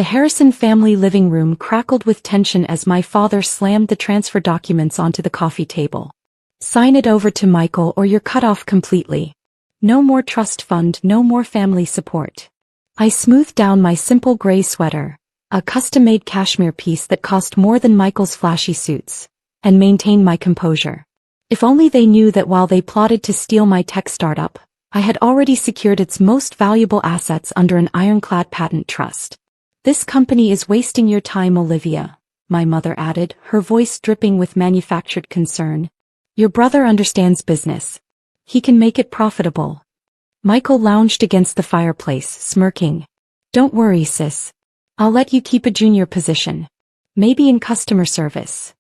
The Harrison family living room crackled with tension as my father slammed the transfer documents onto the coffee table. "Sign it over to Michael or you're cut off completely. No more trust fund, no more family support." I smoothed down my simple gray sweater, a custom-made cashmere piece that cost more than Michael's flashy suits, and maintained my composure. If only they knew that while they plotted to steal my tech startup, I had already secured its most valuable assets under an ironclad patent trust. "This company is wasting your time, Olivia," my mother added, her voice dripping with manufactured concern. "Your brother understands business. He can make it profitable." Michael lounged against the fireplace, smirking. "Don't worry, sis. I'll let you keep a junior position. Maybe in customer service."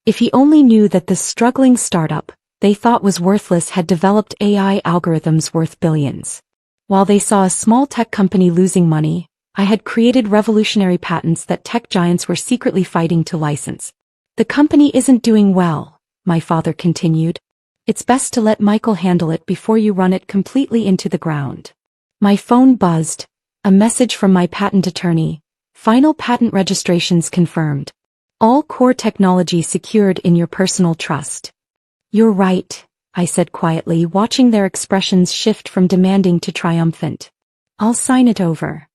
If he only knew that the struggling startup they thought was worthless had developed AI algorithms worth billions. While they saw a small tech company losing money, I had created revolutionary patents that tech giants were secretly fighting to license. "The company isn't doing well," my father continued. "It's best to let Michael handle it before you run it completely into the ground." My phone buzzed, a message from my patent attorney. "Final patent registrations confirmed. All core technology secured in your personal trust." "You're right," I said quietly, watching their expressions shift from demanding to triumphant. "I'll sign it over."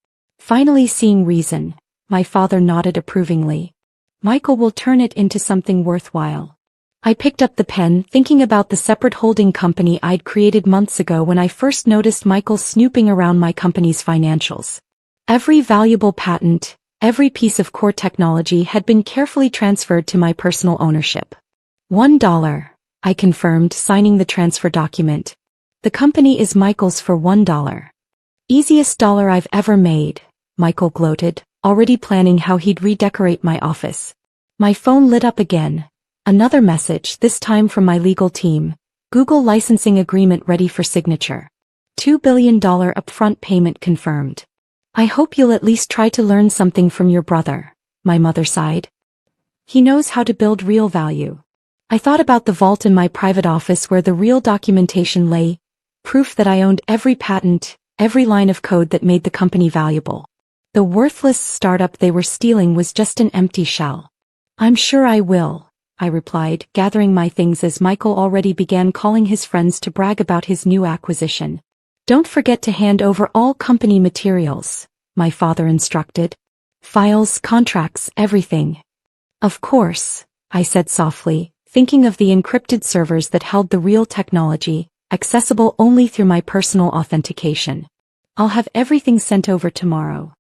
Finally seeing reason, my father nodded approvingly. "Michael will turn it into something worthwhile." I picked up the pen, thinking about the separate holding company I'd created months ago when I first noticed Michael snooping around my company's financials. Every valuable patent, every piece of core technology had been carefully transferred to my personal ownership. $1, I confirmed, signing the transfer document. "The company is Michael's for $1. "Easiest dollar I've ever made," Michael gloated, already planning how he'd redecorate my office. My phone lit up again. Another message, this time from my legal team. "Google licensing agreement ready for signature. $2 billion upfront payment confirmed." "I hope you'll at least try to learn something from your brother," my mother sighed. "He knows how to build real value." I thought about the vault in my private office where the real documentation lay, proof that I owned every patent, every line of code that made the company valuable. The worthless startup they were stealing was just an empty shell. "I'm sure I will," I replied, gathering my things as Michael already began calling his friends to brag about his new acquisition. "Don't forget to hand over all company materials," my father instructed. "Files, contracts, everything." "Of course," I said softly, thinking of the encrypted servers that held the real technology, accessible only through my personal authentication. "I'll have everything sent over tomorrow."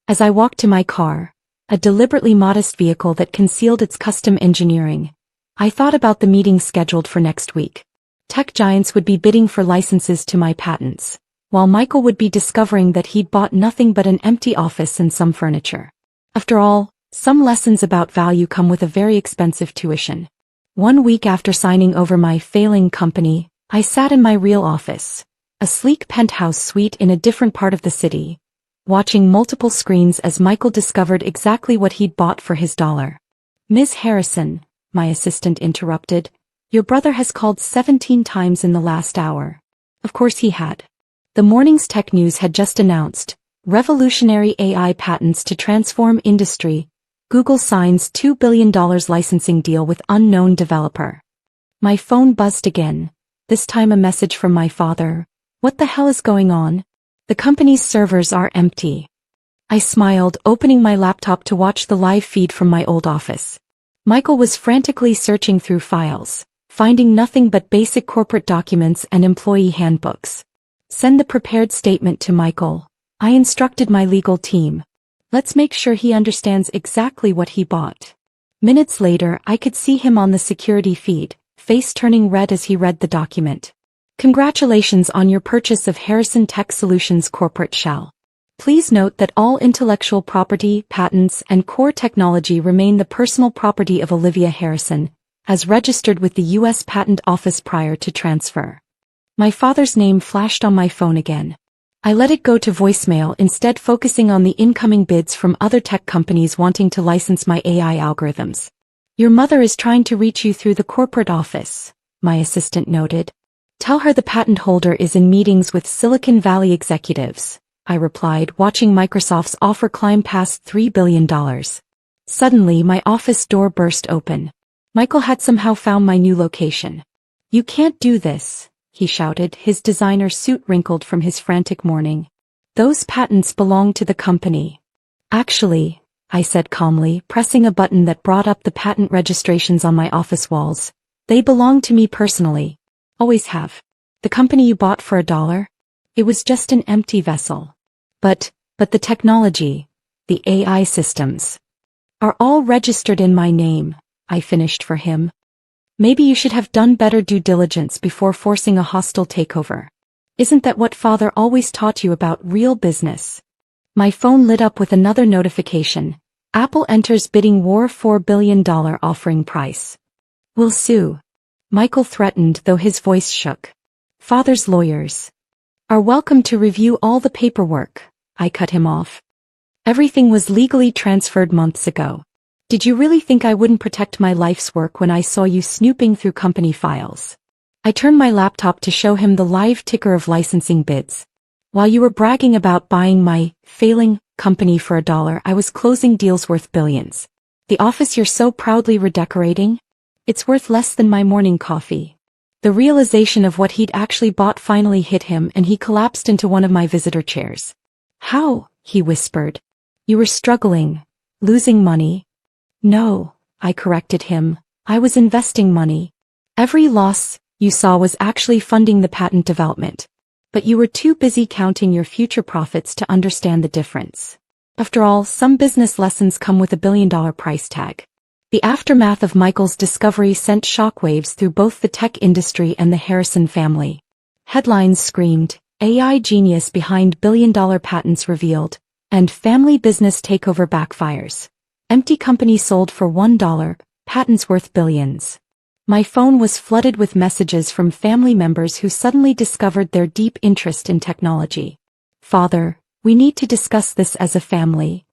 As I walked to my car, a deliberately modest vehicle that concealed its custom engineering, I thought about the meeting scheduled for next week. Tech giants would be bidding for licenses to my patents, while Michael would be discovering that he'd bought nothing but an empty office and some furniture. After all, some lessons about value come with a very expensive tuition. 1 week after signing over my failing company, I sat in my real office, a sleek penthouse suite in a different part of the city, watching multiple screens as Michael discovered exactly what he'd bought for his dollar. "Ms. Harrison," my assistant interrupted, "your brother has called 17 times in the last hour." Of course he had. The morning's tech news had just announced, revolutionary AI patents to transform industry. Google signs $2 billion licensing deal with unknown developer. My phone buzzed again, this time a message from my father. "What the hell is going on? The company's servers are empty." I smiled, opening my laptop to watch the live feed from my old office. Michael was frantically searching through files, finding nothing but basic corporate documents and employee handbooks. "Send the prepared statement to Michael," I instructed my legal team. "Let's make sure he understands exactly what he bought." Minutes later, I could see him on the security feed, face turning red as he read the document. "Congratulations on your purchase of Harrison Tech Solutions corporate shell. Please note that all intellectual property, patents, and core technology remain the personal property of Olivia Harrison, as registered with the U.S. Patent Office prior to transfer." My father's name flashed on my phone again. I let it go to voicemail, instead focusing on the incoming bids from other tech companies wanting to license my AI algorithms. "Your mother is trying to reach you through the corporate office," my assistant noted. "Tell her the patent holder is in meetings with Silicon Valley executives. I replied, watching Microsoft's offer climb past $3 billion. Suddenly, my office door burst open. Michael had somehow found my new location. "You can't do this," he shouted, his designer suit wrinkled from his frantic morning. "Those patents belong to the company." "Actually," I said calmly, pressing a button that brought up the patent registrations on my office walls, "they belong to me personally. Always have. The company you bought for $1? It was just an empty vessel. But the technology, the AI systems, are all registered in my name," I finished for him. "Maybe you should have done better due diligence before forcing a hostile takeover. Isn't that what father always taught you about real business?" My phone lit up with another notification. "Apple enters bidding war, $4 billion offering price. We'll sue." Michael threatened, though his voice shook. "Father's lawyers are welcome to review all the paperwork," I cut him off. "Everything was legally transferred months ago. Did you really think I wouldn't protect my life's work when I saw you snooping through company files?" I turned my laptop to show him the live ticker of licensing bids. "While you were bragging about buying my failing company for $1, I was closing deals worth billions. The office you're so proudly redecorating? It's worth less than my morning coffee." The realization of what he'd actually bought finally hit him, and he collapsed into one of my visitor chairs. "How?" he whispered. "You were struggling, losing money." "No," I corrected him. "I was investing money. Every loss you saw was actually funding the patent development. But you were too busy counting your future profits to understand the difference. After all, some business lessons come with $1 billion price tag." The aftermath of Michael's discovery sent shockwaves through both the tech industry and the Harrison family. Headlines screamed, "AI genius behind billion-dollar patents revealed," and "Family business takeover backfires. Empty company sold for $1, patents worth billions." My phone was flooded with messages from family members who suddenly discovered their deep interest in technology. "Father, we need to discuss this as a family."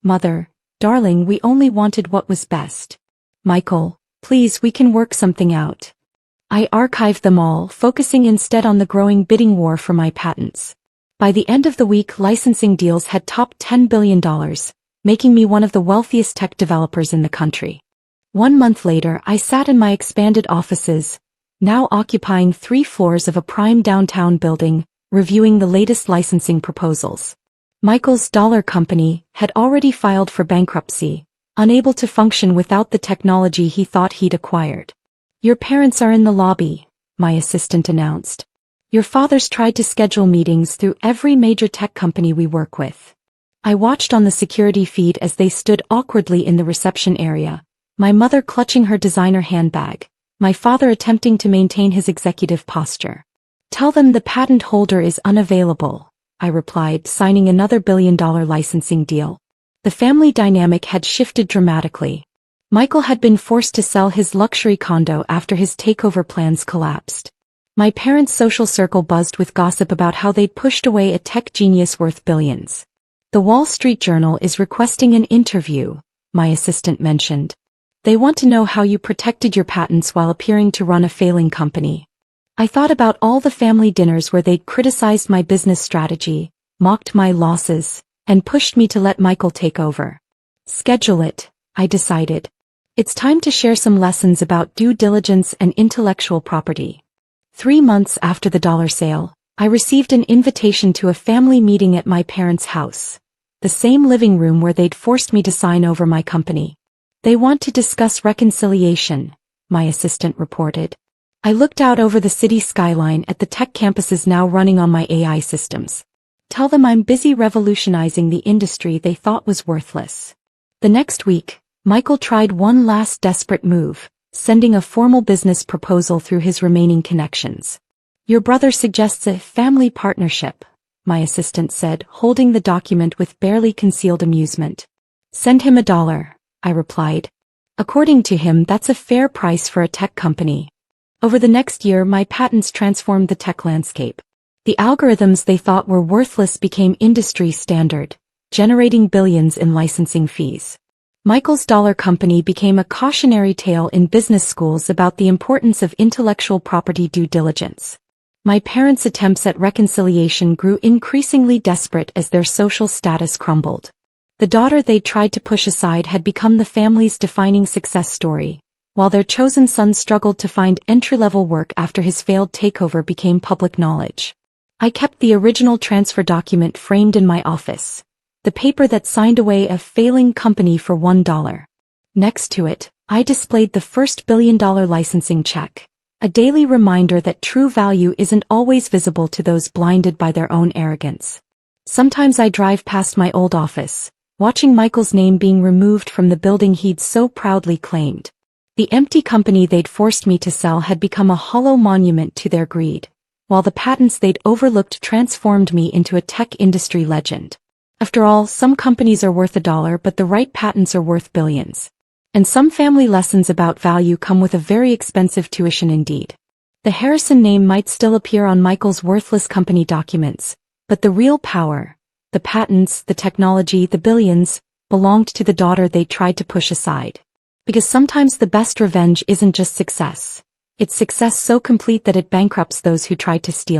"Mother, darling, we only wanted what was best." "Michael, please, we can work something out." I archived them all, focusing instead on the growing bidding war for my patents. By the end of the week, licensing deals had topped $10 billion, making me one of the wealthiest tech developers in the country. 1 month later, I sat in my expanded offices, now occupying 3 floors of a prime downtown building, reviewing the latest licensing proposals. Michael's dollar company had already filed for bankruptcy, unable to function without the technology he thought he'd acquired. "Your parents are in the lobby," my assistant announced. "Your father's tried to schedule meetings through every major tech company we work with." I watched on the security feed as they stood awkwardly in the reception area, my mother clutching her designer handbag, my father attempting to maintain his executive posture. "Tell them the patent holder is unavailable," I replied, signing another billion-dollar licensing deal. The family dynamic had shifted dramatically. Michael had been forced to sell his luxury condo after his takeover plans collapsed. My parents' social circle buzzed with gossip about how they'd pushed away a tech genius worth billions. "The Wall Street Journal is requesting an interview," my assistant mentioned. "They want to know how you protected your patents while appearing to run a failing company." I thought about all the family dinners where they'd criticized my business strategy, mocked my losses, and pushed me to let Michael take over. "Schedule it," I decided. "It's time to share some lessons about due diligence and intellectual property." 3 months after the dollar sale, I received an invitation to a family meeting at my parents' house, the same living room where they'd forced me to sign over my company. "They want to discuss reconciliation," my assistant reported. I looked out over the city skyline at the tech campuses now running on my AI systems. "Tell them I'm busy revolutionizing the industry they thought was worthless." The next week, Michael tried one last desperate move, sending a formal business proposal through his remaining connections. "Your brother suggests a family partnership," my assistant said, holding the document with barely concealed amusement. "Send him $1, I replied. "According to him, that's a fair price for a tech company." Over the next year, my patents transformed the tech landscape. The algorithms they thought were worthless became industry standard, generating billions in licensing fees. Michael's dollar company became a cautionary tale in business schools about the importance of intellectual property due diligence. My parents' attempts at reconciliation grew increasingly desperate as their social status crumbled. The daughter they tried to push aside had become the family's defining success story, while their chosen son struggled to find entry-level work after his failed takeover became public knowledge. I kept the original transfer document framed in my office, the paper that signed away a failing company for $1. Next to it, I displayed the first billion-dollar licensing check, a daily reminder that true value isn't always visible to those blinded by their own arrogance. Sometimes I drive past my old office, watching Michael's name being removed from the building he'd so proudly claimed. The empty company they'd forced me to sell had become a hollow monument to their greed, while the patents they'd overlooked transformed me into a tech industry legend. After all, some companies are worth $1, but the right patents are worth billions. And some family lessons about value come with a very expensive tuition indeed. The Harrison name might still appear on Michael's worthless company documents, but the real power, the patents, the technology, the billions, belonged to the daughter they tried to push aside. Because sometimes the best revenge isn't just success. It's success so complete that it bankrupts those who tried to steal